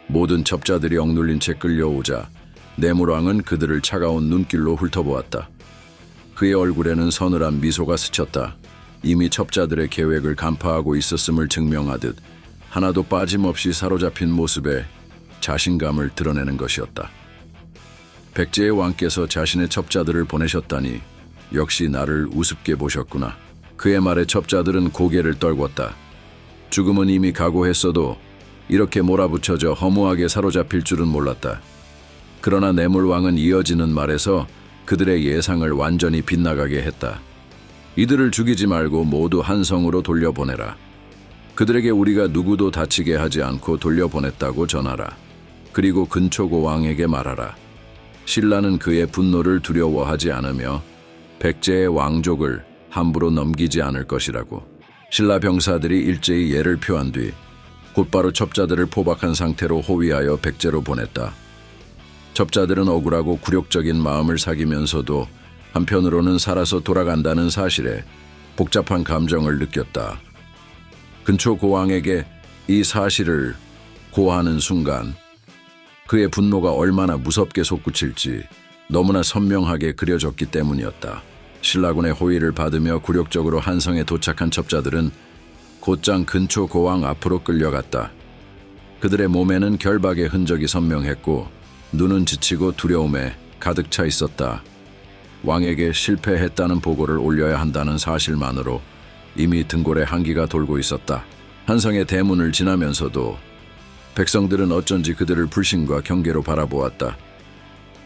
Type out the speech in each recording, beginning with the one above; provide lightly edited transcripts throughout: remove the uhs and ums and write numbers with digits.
모든 첩자들이 억눌린 채 끌려오자 내물왕은 그들을 차가운 눈길로 훑어보았다. 그의 얼굴에는 서늘한 미소가 스쳤다. 이미 첩자들의 계획을 간파하고 있었음을 증명하듯 하나도 빠짐없이 사로잡힌 모습에 자신감을 드러내는 것이었다. 백제의 왕께서 자신의 첩자들을 보내셨다니 역시 나를 우습게 보셨구나. 그의 말에 첩자들은 고개를 떨궜다. 죽음은 이미 각오했어도 이렇게 몰아붙여져 허무하게 사로잡힐 줄은 몰랐다. 그러나 내물왕은 이어지는 말에서 그들의 예상을 완전히 빗나가게 했다. 이들을 죽이지 말고 모두 한성으로 돌려보내라. 그들에게 우리가 누구도 다치게 하지 않고 돌려보냈다고 전하라. 그리고 근초고 왕에게 말하라. 신라는 그의 분노를 두려워하지 않으며 백제의 왕족을 함부로 넘기지 않을 것이라고. 신라 병사들이 일제히 예를 표한 뒤 곧바로 첩자들을 포박한 상태로 호위하여 백제로 보냈다. 첩자들은 억울하고 굴욕적인 마음을 사귀면서도 한편으로는 살아서 돌아간다는 사실에 복잡한 감정을 느꼈다. 근초 고왕에게 이 사실을 고하는 순간 그의 분노가 얼마나 무섭게 솟구칠지 너무나 선명하게 그려졌기 때문이었다. 신라군의 호위를 받으며 굴욕적으로 한성에 도착한 첩자들은 곧장 근초 고왕 앞으로 끌려갔다. 그들의 몸에는 결박의 흔적이 선명했고 눈은 지치고 두려움에 가득 차 있었다. 왕에게 실패했다는 보고를 올려야 한다는 사실만으로 이미 등골에 한기가 돌고 있었다. 한성의 대문을 지나면서도 백성들은 어쩐지 그들을 불신과 경계로 바라보았다.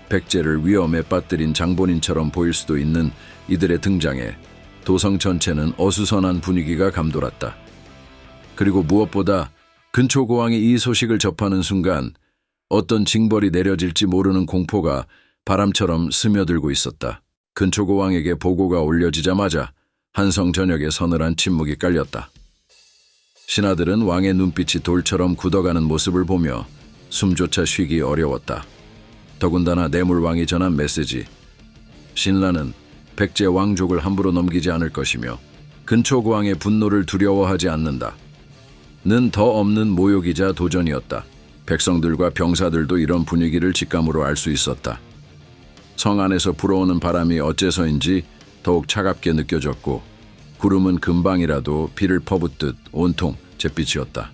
백제를 위험에 빠뜨린 장본인처럼 보일 수도 있는 이들의 등장에 도성 전체는 어수선한 분위기가 감돌았다. 그리고 무엇보다 근초고왕이 이 소식을 접하는 순간 어떤 징벌이 내려질지 모르는 공포가 바람처럼 스며들고 있었다. 근초고왕에게 보고가 올려지자마자 한성 전역에 서늘한 침묵이 깔렸다. 신하들은 왕의 눈빛이 돌처럼 굳어가는 모습을 보며 숨조차 쉬기 어려웠다. 더군다나 내물왕이 전한 메시지. 신라는 백제 왕족을 함부로 넘기지 않을 것이며 근초고왕의 분노를 두려워하지 않는다. 는 더 없는 모욕이자 도전이었다. 백성들과 병사들도 이런 분위기를 직감으로 알 수 있었다. 성 안에서 불어오는 바람이 어째서인지 더욱 차갑게 느껴졌고 구름은 금방이라도 비를 퍼붓듯 온통 잿빛이었다.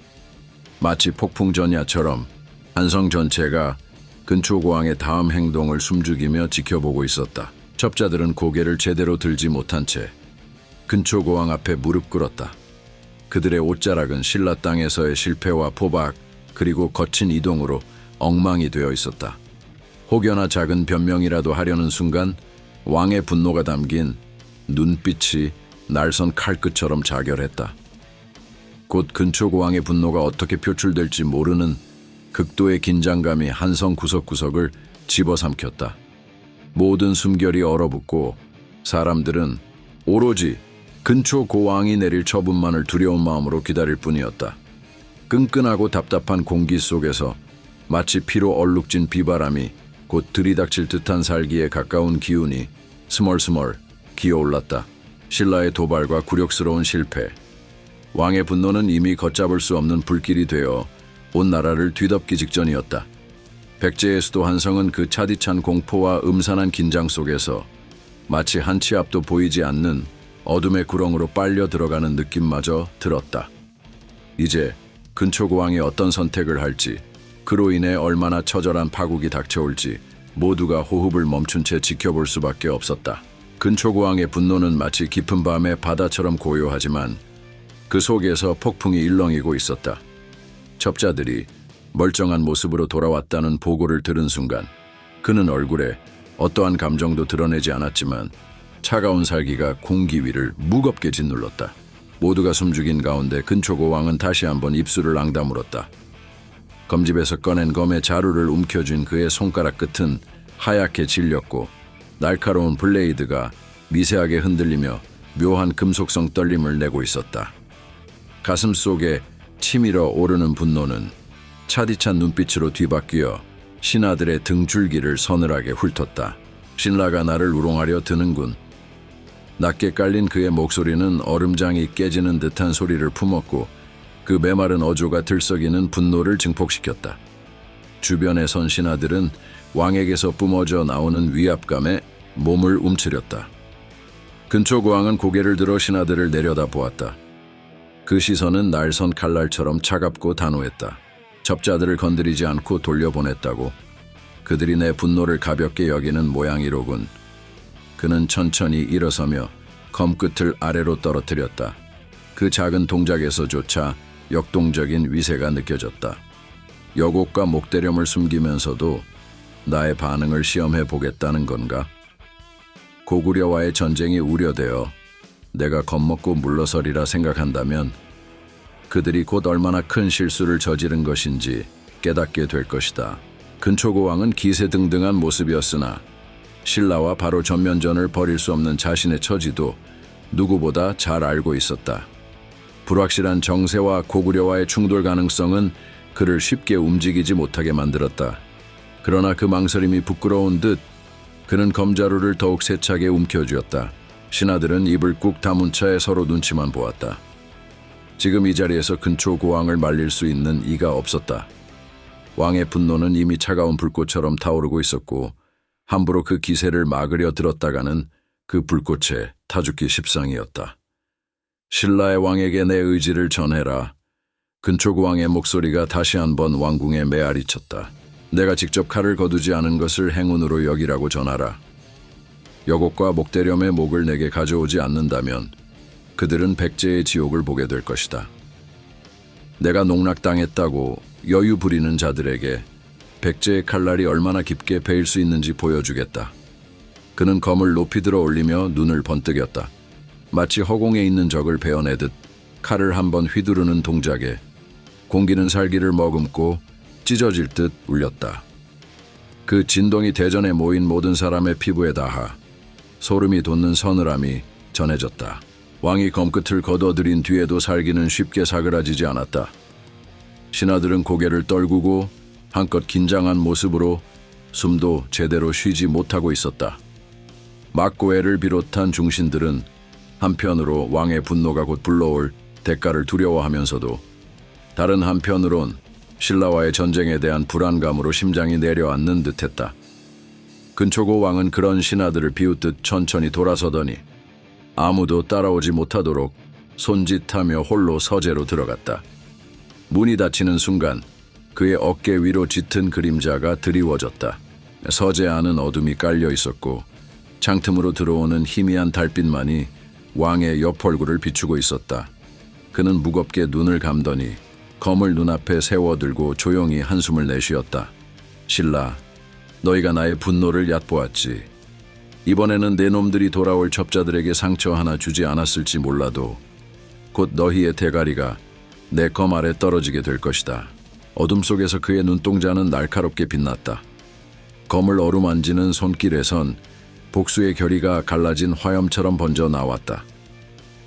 마치 폭풍전야처럼 한성 전체가 근초고왕의 다음 행동을 숨죽이며 지켜보고 있었다. 첩자들은 고개를 제대로 들지 못한 채 근초고왕 앞에 무릎 꿇었다. 그들의 옷자락은 신라 땅에서의 실패와 포박 그리고 거친 이동으로 엉망이 되어 있었다. 혹여나 작은 변명이라도 하려는 순간 왕의 분노가 담긴 눈빛이 날선 칼끝처럼 자결했다. 곧 근초고왕의 분노가 어떻게 표출될지 모르는 극도의 긴장감이 한성 구석구석을 집어삼켰다. 모든 숨결이 얼어붙고 사람들은 오로지 근초고왕이 내릴 처분만을 두려운 마음으로 기다릴 뿐이었다. 끈끈하고 답답한 공기 속에서 마치 피로 얼룩진 비바람이 곧 들이닥칠 듯한 살기에 가까운 기운이 스멀스멀 기어올랐다. 신라의 도발과 굴욕스러운 실패, 왕의 분노는 이미 걷잡을 수 없는 불길이 되어 온 나라를 뒤덮기 직전이었다. 백제의 수도 한성은 그 차디찬 공포와 음산한 긴장 속에서 마치 한 치 앞도 보이지 않는 어둠의 구렁으로 빨려 들어가는 느낌마저 들었다. 이제 근초고왕이 어떤 선택을 할지, 그로 인해 얼마나 처절한 파국이 닥쳐올지 모두가 호흡을 멈춘 채 지켜볼 수밖에 없었다. 근초고왕의 분노는 마치 깊은 밤의 바다처럼 고요하지만 그 속에서 폭풍이 일렁이고 있었다. 첩자들이 멀쩡한 모습으로 돌아왔다는 보고를 들은 순간 그는 얼굴에 어떠한 감정도 드러내지 않았지만 차가운 살기가 공기 위를 무겁게 짓눌렀다. 모두가 숨죽인 가운데 근초고왕은 다시 한번 입술을 앙다물었다. 검집에서 꺼낸 검의 자루를 움켜쥔 그의 손가락 끝은 하얗게 질렸고 날카로운 블레이드가 미세하게 흔들리며 묘한 금속성 떨림을 내고 있었다. 가슴 속에 치밀어 오르는 분노는 차디찬 눈빛으로 뒤바뀌어 신하들의 등줄기를 서늘하게 훑었다. 신라가 나를 우롱하려 드는군. 낮게 깔린 그의 목소리는 얼음장이 깨지는 듯한 소리를 품었고 그 메마른 어조가 들썩이는 분노를 증폭시켰다. 주변에 선 신하들은 왕에게서 뿜어져 나오는 위압감에 몸을 움츠렸다. 근초고왕은 고개를 들어 신하들을 내려다 보았다. 그 시선은 날선 칼날처럼 차갑고 단호했다. 접자들을 건드리지 않고 돌려보냈다고. 그들이 내 분노를 가볍게 여기는 모양이로군. 그는 천천히 일어서며 검끝을 아래로 떨어뜨렸다. 그 작은 동작에서조차 역동적인 위세가 느껴졌다. 여곡과 목대렴을 숨기면서도 나의 반응을 시험해 보겠다는 건가? 고구려와의 전쟁이 우려되어 내가 겁먹고 물러서리라 생각한다면 그들이 곧 얼마나 큰 실수를 저지른 것인지 깨닫게 될 것이다. 근초고왕은 기세등등한 모습이었으나 신라와 바로 전면전을 벌일 수 없는 자신의 처지도 누구보다 잘 알고 있었다. 불확실한 정세와 고구려와의 충돌 가능성은 그를 쉽게 움직이지 못하게 만들었다. 그러나 그 망설임이 부끄러운 듯 그는 검자루를 더욱 세차게 움켜쥐었다. 신하들은 입을 꾹 다문 채 서로 눈치만 보았다. 지금 이 자리에서 근초고왕을 말릴 수 있는 이가 없었다. 왕의 분노는 이미 차가운 불꽃처럼 타오르고 있었고 함부로 그 기세를 막으려 들었다가는 그 불꽃에 타 죽기 십상이었다. 신라의 왕에게 내 의지를 전해라. 근초고왕의 목소리가 다시 한번 왕궁에 메아리쳤다. 내가 직접 칼을 거두지 않은 것을 행운으로 여기라고 전하라. 여곡과 목대렴의 목을 내게 가져오지 않는다면 그들은 백제의 지옥을 보게 될 것이다. 내가 농락당했다고 여유 부리는 자들에게 백제의 칼날이 얼마나 깊게 베일 수 있는지 보여주겠다. 그는 검을 높이 들어 올리며 눈을 번뜩였다. 마치 허공에 있는 적을 베어내듯 칼을 한번 휘두르는 동작에 공기는 살기를 머금고 찢어질 듯 울렸다. 그 진동이 대전에 모인 모든 사람의 피부에 닿아 소름이 돋는 서늘함이 전해졌다. 왕이 검끝을 걷어들인 뒤에도 살기는 쉽게 사그라지지 않았다. 신하들은 고개를 떨구고 한껏 긴장한 모습으로 숨도 제대로 쉬지 못하고 있었다. 막고해를 비롯한 중신들은 한편으로 왕의 분노가 곧 불러올 대가를 두려워하면서도 다른 한편으론 신라와의 전쟁에 대한 불안감으로 심장이 내려앉는 듯했다. 근초고 왕은 그런 신하들을 비웃듯 천천히 돌아서더니 아무도 따라오지 못하도록 손짓하며 홀로 서재로 들어갔다. 문이 닫히는 순간 그의 어깨 위로 짙은 그림자가 드리워졌다. 서재 안은 어둠이 깔려 있었고 창틈으로 들어오는 희미한 달빛만이 왕의 옆 얼굴을 비추고 있었다. 그는 무겁게 눈을 감더니 검을 눈앞에 세워들고 조용히 한숨을 내쉬었다. 신라, 너희가 나의 분노를 얕보았지. 이번에는 내 놈들이 돌아올 첩자들에게 상처 하나 주지 않았을지 몰라도 곧 너희의 대가리가 내 검 아래 떨어지게 될 것이다. 어둠 속에서 그의 눈동자는 날카롭게 빛났다. 검을 어루만지는 손길에선 복수의 결의가 갈라진 화염처럼 번져 나왔다.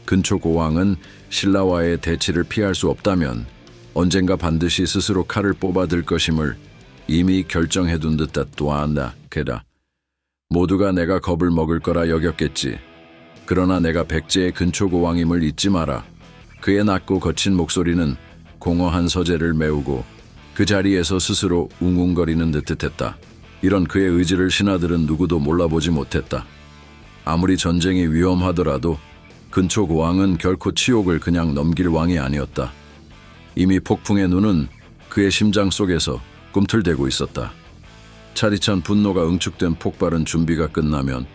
근초고왕은 신라와의 대치를 피할 수 없다면 언젠가 반드시 스스로 칼을 뽑아들 것임을 이미 결정해둔 듯다. 또한 게다 모두가 내가 겁을 먹을 거라 여겼겠지. 그러나 내가 백제의 근초고왕임을 잊지 마라. 그의 낮고 거친 목소리는 공허한 서재를 메우고 그 자리에서 스스로 웅웅거리는 듯했다. 이런 그의 의지를 신하들은 누구도 몰라보지 못했다. 아무리 전쟁이 위험하더라도 근초고왕은 결코 치욕을 그냥 넘길 왕이 아니었다. 이미 폭풍의 눈은 그의 심장 속에서 꿈틀대고 있었다. 차디찬 분노가 응축된 폭발은 준비가 끝나면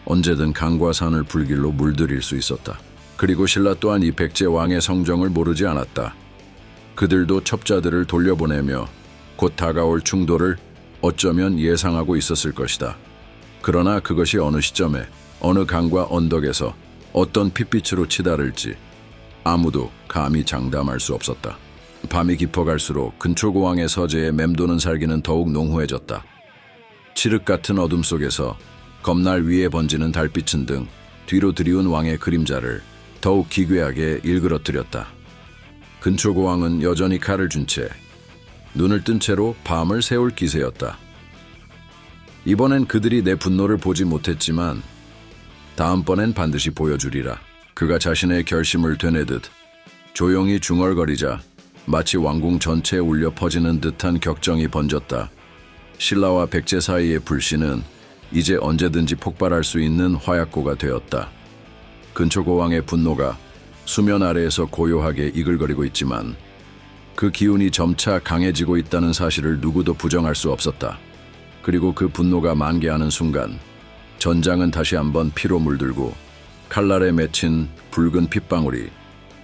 언제든 강과 산을 불길로 물들일 수 있었다. 그리고 신라 또한 이 백제 왕의 성정을 모르지 않았다. 그들도 첩자들을 돌려보내며 곧 다가올 충돌을 어쩌면 예상하고 있었을 것이다. 그러나 그것이 어느 시점에 어느 강과 언덕에서 어떤 핏빛으로 치달을지 아무도 감히 장담할 수 없었다. 밤이 깊어갈수록 근초고왕의 서재에 맴도는 살기는 더욱 농후해졌다. 칠흑 같은 어둠 속에서 검날 위에 번지는 달빛은 등 뒤로 드리운 왕의 그림자를 더욱 기괴하게 일그러뜨렸다. 근초고왕은 여전히 칼을 준 채 눈을 뜬 채로 밤을 새울 기세였다. 이번엔 그들이 내 분노를 보지 못했지만 다음번엔 반드시 보여주리라. 그가 자신의 결심을 되뇌듯 조용히 중얼거리자 마치 왕궁 전체에 울려 퍼지는 듯한 격정이 번졌다. 신라와 백제 사이의 불신은 이제 언제든지 폭발할 수 있는 화약고가 되었다. 근초고왕의 분노가 수면 아래에서 고요하게 이글거리고 있지만 그 기운이 점차 강해지고 있다는 사실을 누구도 부정할 수 없었다. 그리고 그 분노가 만개하는 순간 전장은 다시 한번 피로 물들고 칼날에 맺힌 붉은 핏방울이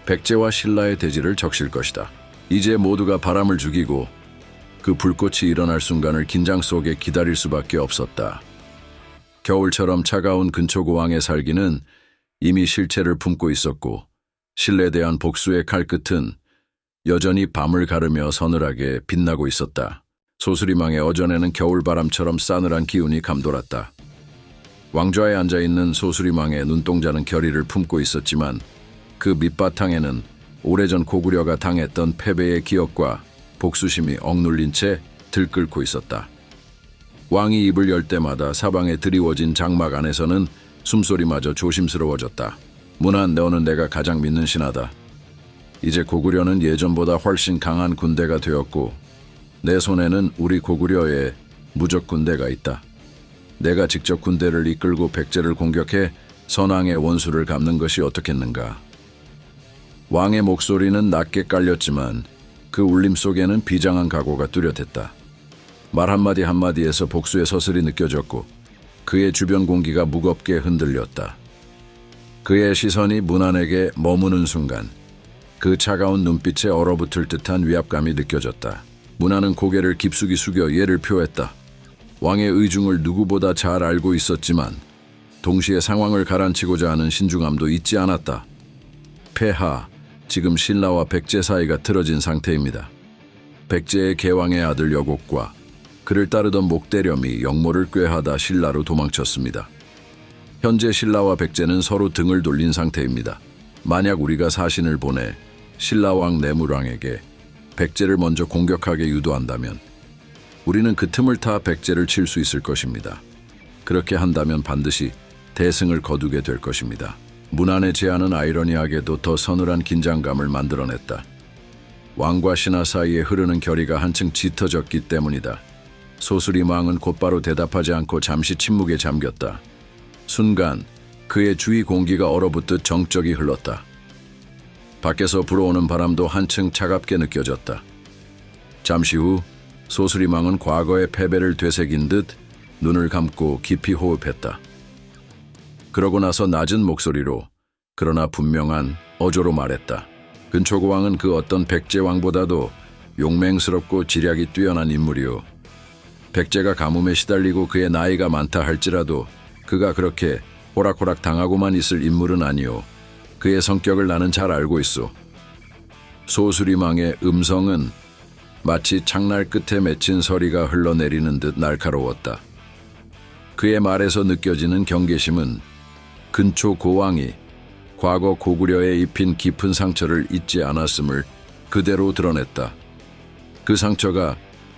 백제와 신라의 대지를 적실 것이다. 이제 모두가 바람을 죽이고 그 불꽃이 일어날 순간을 긴장 속에 기다릴 수밖에 없었다. 겨울처럼 차가운 근초고왕의 살기는 이미 실체를 품고 있었고 신라에 대한 복수의 칼끝은 여전히 밤을 가르며 서늘하게 빛나고 있었다. 소수리망의 어전에는 겨울바람처럼 싸늘한 기운이 감돌았다. 왕좌에 앉아있는 소수리망의 눈동자는 결의를 품고 있었지만 그 밑바탕에는 오래전 고구려가 당했던 패배의 기억과 복수심이 억눌린 채 들끓고 있었다. 왕이 입을 열 때마다 사방에 드리워진 장막 안에서는 숨소리마저 조심스러워졌다. 문안, 너는 내가 가장 믿는 신하다. 이제 고구려는 예전보다 훨씬 강한 군대가 되었고 내 손에는 우리 고구려의 무적 군대가 있다. 내가 직접 군대를 이끌고 백제를 공격해 선왕의 원수를 갚는 것이 어떻겠는가. 왕의 목소리는 낮게 깔렸지만 그 울림 속에는 비장한 각오가 뚜렷했다. 말 한마디 한마디에서 복수의 서슬이 느껴졌고 그의 주변 공기가 무겁게 흔들렸다. 그의 시선이 문안에게 머무는 순간 그 차가운 눈빛에 얼어붙을 듯한 위압감이 느껴졌다. 문안은 고개를 깊숙이 숙여 예를 표했다. 왕의 의중을 누구보다 잘 알고 있었지만 동시에 상황을 가라앉히고자 하는 신중함도 잊지 않았다. 폐하, 지금 신라와 백제 사이가 틀어진 상태입니다. 백제의 개왕의 아들 여곡과 그를 따르던 목대렴이 영모를 꾀하다 신라로 도망쳤습니다. 현재 신라와 백제는 서로 등을 돌린 상태입니다. 만약 우리가 사신을 보내 신라왕 내무왕에게 백제를 먼저 공격하게 유도한다면 우리는 그 틈을 타 백제를 칠 수 있을 것입니다. 그렇게 한다면 반드시 대승을 거두게 될 것입니다. 문안의 제안은 아이러니하게도 더 서늘한 긴장감을 만들어냈다. 왕과 신하 사이에 흐르는 결의가 한층 짙어졌기 때문이다. 소수리망은 곧바로 대답하지 않고 잠시 침묵에 잠겼다. 순간 그의 주위 공기가 얼어붙듯 정적이 흘렀다. 밖에서 불어오는 바람도 한층 차갑게 느껴졌다. 잠시 후 소수리망은 과거의 패배를 되새긴 듯 눈을 감고 깊이 호흡했다. 그러고 나서 낮은 목소리로 그러나 분명한 어조로 말했다. 근초고왕은 그 어떤 백제왕보다도 용맹스럽고 지략이 뛰어난 인물이오. 백제가 가뭄에 시달리고 그의 나이가 많다 할지라도 그가 그렇게 호락호락 당하고만 있을 인물은 아니오. 그의 성격을 나는 잘 알고 있소. 소수리망의 음성은 마치 창날 끝에 맺힌 서리가 흘러내리는 듯 날카로웠다. 그의 말에서 느껴지는 경계심은 근초고왕이 과거 고구려에 입힌 깊은 상처를 잊지 않았음을 그대로 드러냈다. 그 상처가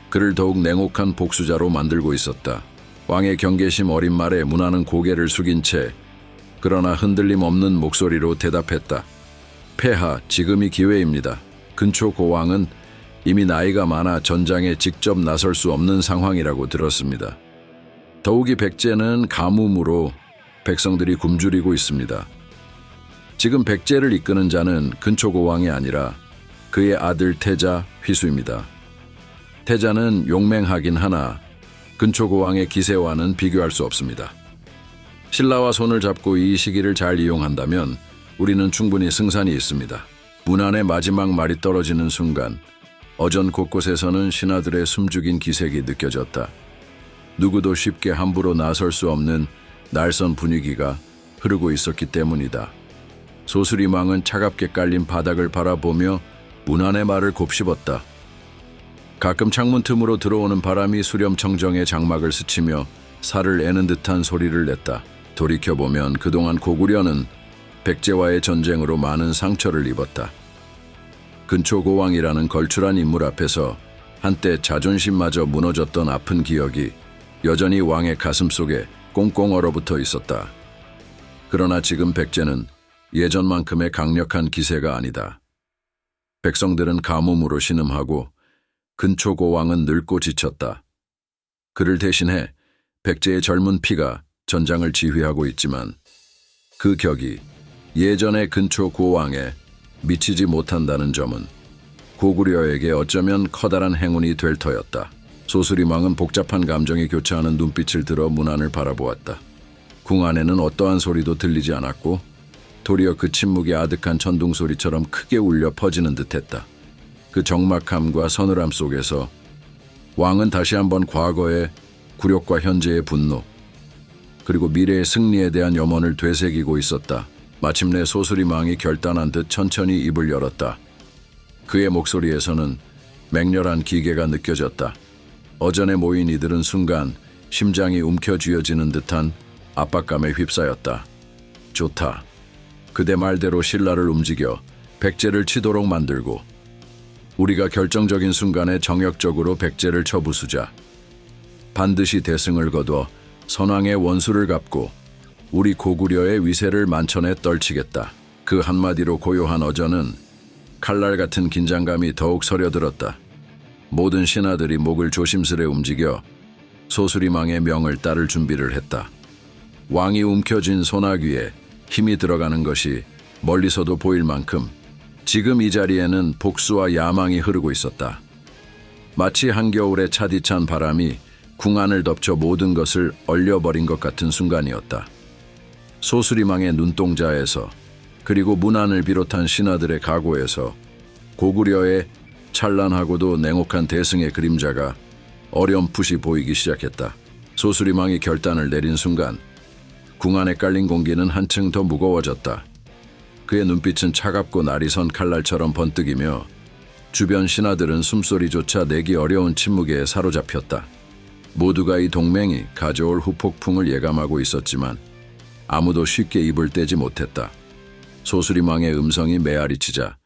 그를 더욱 냉혹한 복수자로 만들고 있었다. 왕의 경계심 어린 말에 문안은 고개를 숙인 채 그러나 흔들림 없는 목소리로 대답했다. 폐하, 지금이 기회입니다. 근초고왕은 이미 나이가 많아 전장에 직접 나설 수 없는 상황이라고 들었습니다. 더욱이 백제는 가뭄으로 백성들이 굶주리고 있습니다. 지금 백제를 이끄는 자는 근초고왕이 아니라 그의 아들 태자 휘수입니다. 태자는 용맹하긴 하나 근초고왕의 기세와는 비교할 수 없습니다. 신라와 손을 잡고 이 시기를 잘 이용한다면 우리는 충분히 승산이 있습니다. 문안의 마지막 말이 떨어지는 순간 어전 곳곳에서는 신하들의 숨죽인 기색이 느껴졌다. 누구도 쉽게 함부로 나설 수 없는 날선 분위기가 흐르고 있었기 때문이다. 소수리망은 차갑게 깔린 바닥을 바라보며 문안의 말을 곱씹었다. 가끔 창문 틈으로 들어오는 바람이 수렴청정의 장막을 스치며 살을 애는 듯한 소리를 냈다. 돌이켜보면 그동안 고구려는 백제와의 전쟁으로 많은 상처를 입었다. 근초고왕이라는 걸출한 인물 앞에서 한때 자존심마저 무너졌던 아픈 기억이 여전히 왕의 가슴속에 꽁꽁 얼어붙어 있었다. 그러나 지금 백제는 예전만큼의 강력한 기세가 아니다. 백성들은 가뭄으로 신음하고 근초고왕은 늙고 지쳤다. 그를 대신해 백제의 젊은 피가 전장을 지휘하고 있지만 그 격이 예전의 근초 고왕에 미치지 못한다는 점은 고구려에게 어쩌면 커다란 행운이 될 터였다. 소수림왕은 복잡한 감정이 교차하는 눈빛을 들어 문안을 바라보았다. 궁 안에는 어떠한 소리도 들리지 않았고 도리어 그 침묵이 아득한 천둥 소리처럼 크게 울려 퍼지는 듯했다. 그 적막함과 서늘함 속에서 왕은 다시 한번 과거의 굴욕과 현재의 분노 그리고 미래의 승리에 대한 염원을 되새기고 있었다. 마침내 소수림왕이 결단한 듯 천천히 입을 열었다. 그의 목소리에서는 맹렬한 기계가 느껴졌다. 어전에 모인 이들은 순간 심장이 움켜쥐어지는 듯한 압박감에 휩싸였다. 좋다. 그대 말대로 신라를 움직여 백제를 치도록 만들고 우리가 결정적인 순간에 정역적으로 백제를 쳐부수자. 반드시 대승을 거둬 선왕의 원수를 갚고 우리 고구려의 위세를 만천에 떨치겠다. 그 한마디로 고요한 어전은 칼날 같은 긴장감이 더욱 서려들었다. 모든 신하들이 목을 조심스레 움직여 소수림왕의 명을 따를 준비를 했다. 왕이 움켜쥔 소나귀에 힘이 들어가는 것이 멀리서도 보일 만큼 지금 이 자리에는 복수와 야망이 흐르고 있었다. 마치 한겨울의 차디찬 바람이 궁 안을 덮쳐 모든 것을 얼려버린 것 같은 순간이었다. 소수림왕의 눈동자에서 그리고 문안을 비롯한 신하들의 각오에서 고구려의 찬란하고도 냉혹한 대승의 그림자가 어렴풋이 보이기 시작했다. 소수림왕이 결단을 내린 순간 궁 안에 깔린 공기는 한층 더 무거워졌다. 그의 눈빛은 차갑고 날이 선 칼날처럼 번뜩이며 주변 신하들은 숨소리조차 내기 어려운 침묵에 사로잡혔다. 모두가 이 동맹이 가져올 후폭풍을 예감하고 있었지만 아무도 쉽게 입을 떼지 못했다. 소수림왕의 음성이 메아리치자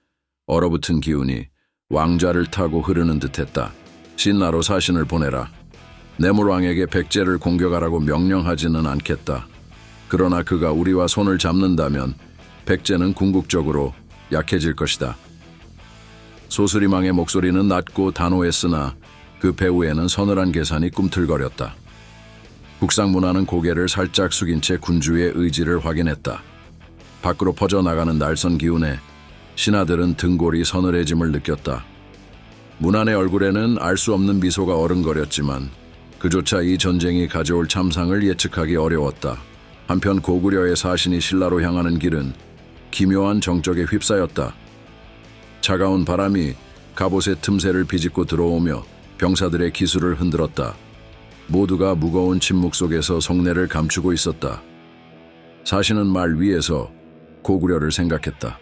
얼어붙은 기운이 왕좌를 타고 흐르는 듯했다. 신라로 사신을 보내라. 내물왕에게 백제를 공격하라고 명령하지는 않겠다. 그러나 그가 우리와 손을 잡는다면 백제는 궁극적으로 약해질 것이다. 소수림왕의 목소리는 낮고 단호했으나 그 배후에는 서늘한 계산이 꿈틀거렸다. 국상문화는 고개를 살짝 숙인 채 군주의 의지를 확인했다. 밖으로 퍼져나가는 날선 기운에 신하들은 등골이 서늘해짐을 느꼈다. 문안의 얼굴에는 알 수 없는 미소가 어른거렸지만 그조차 이 전쟁이 가져올 참상을 예측하기 어려웠다. 한편 고구려의 사신이 신라로 향하는 길은 기묘한 정적에 휩싸였다. 차가운 바람이 갑옷의 틈새를 비집고 들어오며 병사들의 기술을 흔들었다. 모두가 무거운 침묵 속에서 속내를 감추고 있었다. 사신은 말 위에서 고구려를 생각했다.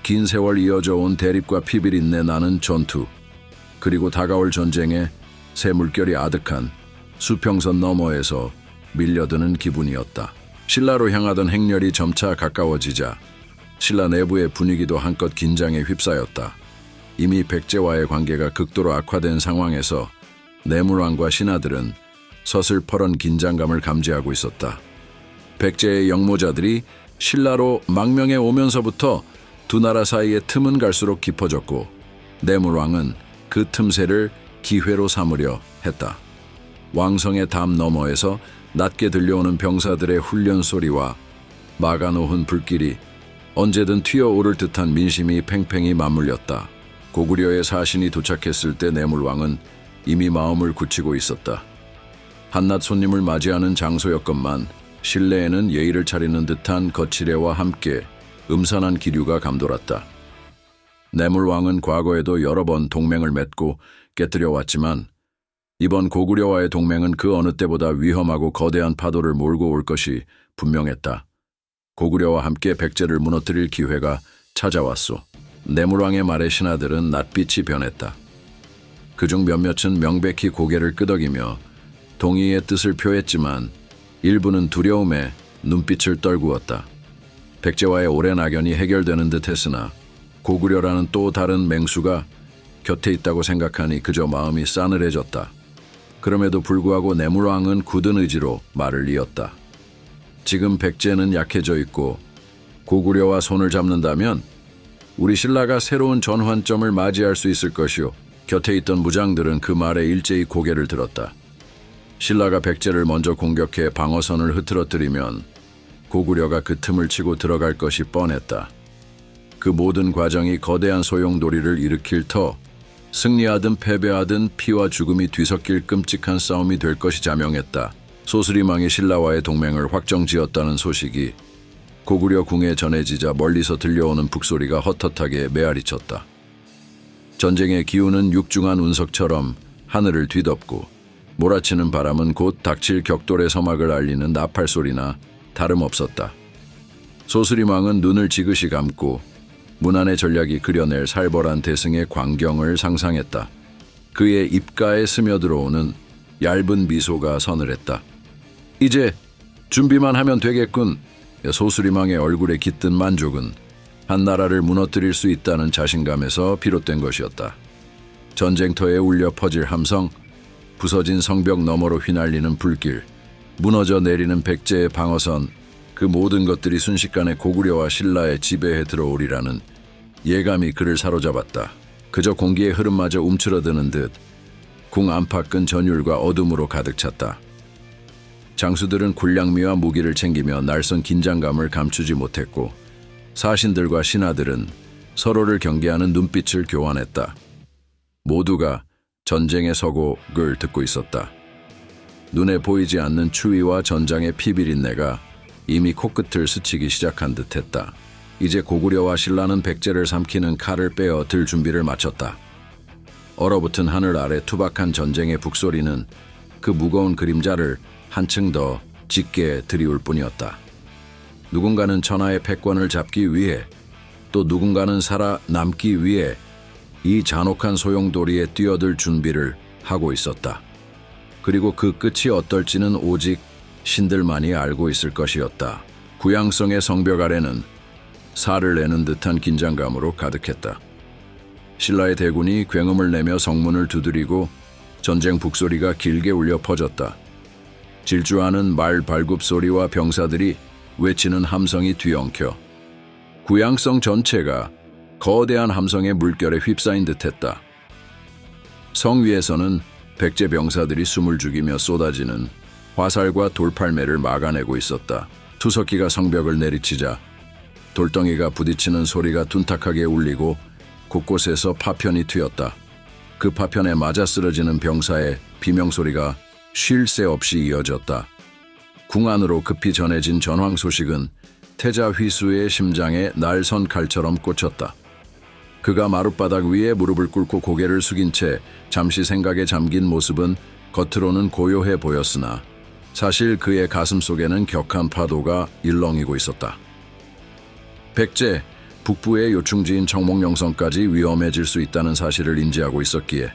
긴 세월 이어져 온 대립과 피비린내 나는 전투, 그리고 다가올 전쟁에 새 물결이 아득한 수평선 너머에서 밀려드는 기분이었다. 신라로 향하던 행렬이 점차 가까워지자 신라 내부의 분위기도 한껏 긴장에 휩싸였다. 이미 백제와의 관계가 극도로 악화된 상황에서 내물왕과 신하들은 서슬퍼런 긴장감을 감지하고 있었다. 백제의 영모자들이 신라로 망명해 오면서부터 두 나라 사이의 틈은 갈수록 깊어졌고 내물왕은 그 틈새를 기회로 삼으려 했다. 왕성의 담 너머에서 낮게 들려오는 병사들의 훈련 소리와 막아놓은 불길이 언제든 튀어오를 듯한 민심이 팽팽히 맞물렸다. 고구려의 사신이 도착했을 때 내물왕은 이미 마음을 굳히고 있었다. 한낱 손님을 맞이하는 장소였건만 실내에는 예의를 차리는 듯한 거칠애와 함께 음산한 기류가 감돌았다. 내물왕은 과거에도 여러 번 동맹을 맺고 깨뜨려 왔지만 이번 고구려와의 동맹은 그 어느 때보다 위험하고 거대한 파도를 몰고 올 것이 분명했다. 고구려와 함께 백제를 무너뜨릴 기회가 찾아왔소. 내물왕의 말에 신하들은 낯빛이 변했다. 그중 몇몇은 명백히 고개를 끄덕이며 동의의 뜻을 표했지만 일부는 두려움에 눈빛을 떨구었다. 백제와의 오랜 악연이 해결되는 듯 했으나 고구려라는 또 다른 맹수가 곁에 있다고 생각하니 그저 마음이 싸늘해졌다. 그럼에도 불구하고 내물왕은 굳은 의지로 말을 이었다. 지금 백제는 약해져 있고 고구려와 손을 잡는다면 우리 신라가 새로운 전환점을 맞이할 수 있을 것이오. 곁에 있던 무장들은 그 말에 일제히 고개를 들었다. 신라가 백제를 먼저 공격해 방어선을 흐트러뜨리면 고구려가 그 틈을 치고 들어갈 것이 뻔했다. 그 모든 과정이 거대한 소용돌이를 일으킬 터 승리하든 패배하든 피와 죽음이 뒤섞일 끔찍한 싸움이 될 것이 자명했다. 소수리망이 신라와의 동맹을 확정지었다는 소식이 고구려 궁에 전해지자 멀리서 들려오는 북소리가 헛헛하게 메아리쳤다. 전쟁의 기운은 육중한 운석처럼 하늘을 뒤덮고 몰아치는 바람은 곧 닥칠 격돌의 서막을 알리는 나팔 소리나 다름없었다. 소수리망은 눈을 지그시 감고 문안의 전략이 그려낼 살벌한 대승의 광경을 상상했다. 그의 입가에 스며들어오는 얇은 미소가 서늘했다. 이제 준비만 하면 되겠군. 소수리망의 얼굴에 깃든 만족은 한 나라를 무너뜨릴 수 있다는 자신감에서 비롯된 것이었다. 전쟁터에 울려 퍼질 함성, 부서진 성벽 너머로 휘날리는 불길, 무너져 내리는 백제의 방어선, 그 모든 것들이 순식간에 고구려와 신라의 지배에 들어오리라는 예감이 그를 사로잡았다. 그저 공기의 흐름마저 움츠러드는 듯 궁 안팎은 전율과 어둠으로 가득 찼다. 장수들은 군량미와 무기를 챙기며 날선 긴장감을 감추지 못했고 사신들과 신하들은 서로를 경계하는 눈빛을 교환했다. 모두가 전쟁의 서곡을 듣고 있었다. 눈에 보이지 않는 추위와 전장의 피비린내가 이미 코끝을 스치기 시작한 듯했다. 이제 고구려와 신라는 백제를 삼키는 칼을 빼어 들 준비를 마쳤다. 얼어붙은 하늘 아래 투박한 전쟁의 북소리는 그 무거운 그림자를 한층 더 짙게 드리울 뿐이었다. 누군가는 천하의 패권을 잡기 위해, 또 누군가는 살아남기 위해 이 잔혹한 소용돌이에 뛰어들 준비를 하고 있었다. 그리고 그 끝이 어떨지는 오직 신들만이 알고 있을 것이었다. 구양성의 성벽 아래는 살을 내는 듯한 긴장감으로 가득했다. 신라의 대군이 굉음을 내며 성문을 두드리고 전쟁 북소리가 길게 울려 퍼졌다. 질주하는 말 발굽 소리와 병사들이 외치는 함성이 뒤엉켜 구양성 전체가 거대한 함성의 물결에 휩싸인 듯했다. 성 위에서는 백제 병사들이 숨을 죽이며 쏟아지는 화살과 돌팔매를 막아내고 있었다. 투석기가 성벽을 내리치자 돌덩이가 부딪히는 소리가 둔탁하게 울리고 곳곳에서 파편이 튀었다. 그 파편에 맞아 쓰러지는 병사의 비명소리가 쉴 새 없이 이어졌다. 궁 안으로 급히 전해진 전황 소식은 태자 휘수의 심장에 날선 칼처럼 꽂혔다. 그가 마룻바닥 위에 무릎을 꿇고 고개를 숙인 채 잠시 생각에 잠긴 모습은 겉으로는 고요해 보였으나 사실 그의 가슴 속에는 격한 파도가 일렁이고 있었다. 백제, 북부의 요충지인 청목영성까지 위험해질 수 있다는 사실을 인지하고 있었기에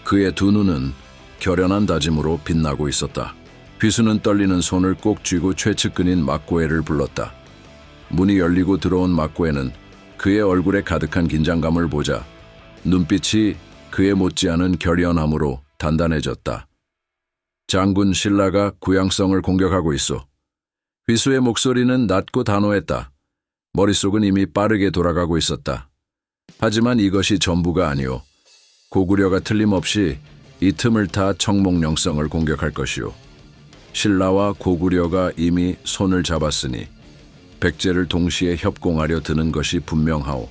그의 두 눈은 결연한 다짐으로 빛나고 있었다. 휘수는 떨리는 손을 꼭 쥐고 최측근인 막고해를 불렀다. 문이 열리고 들어온 막고해는 그의 얼굴에 가득한 긴장감을 보자 눈빛이 그에 못지않은 결연함으로 단단해졌다. 장군 신라가 구양성을 공격하고 있어. 휘수의 목소리는 낮고 단호했다. 머릿속은 이미 빠르게 돌아가고 있었다. 하지만 이것이 전부가 아니오. 고구려가 틀림없이 이 틈을 타 청목영성을 공격할 것이오. 신라와 고구려가 이미 손을 잡았으니 백제를 동시에 협공하려 드는 것이 분명하오.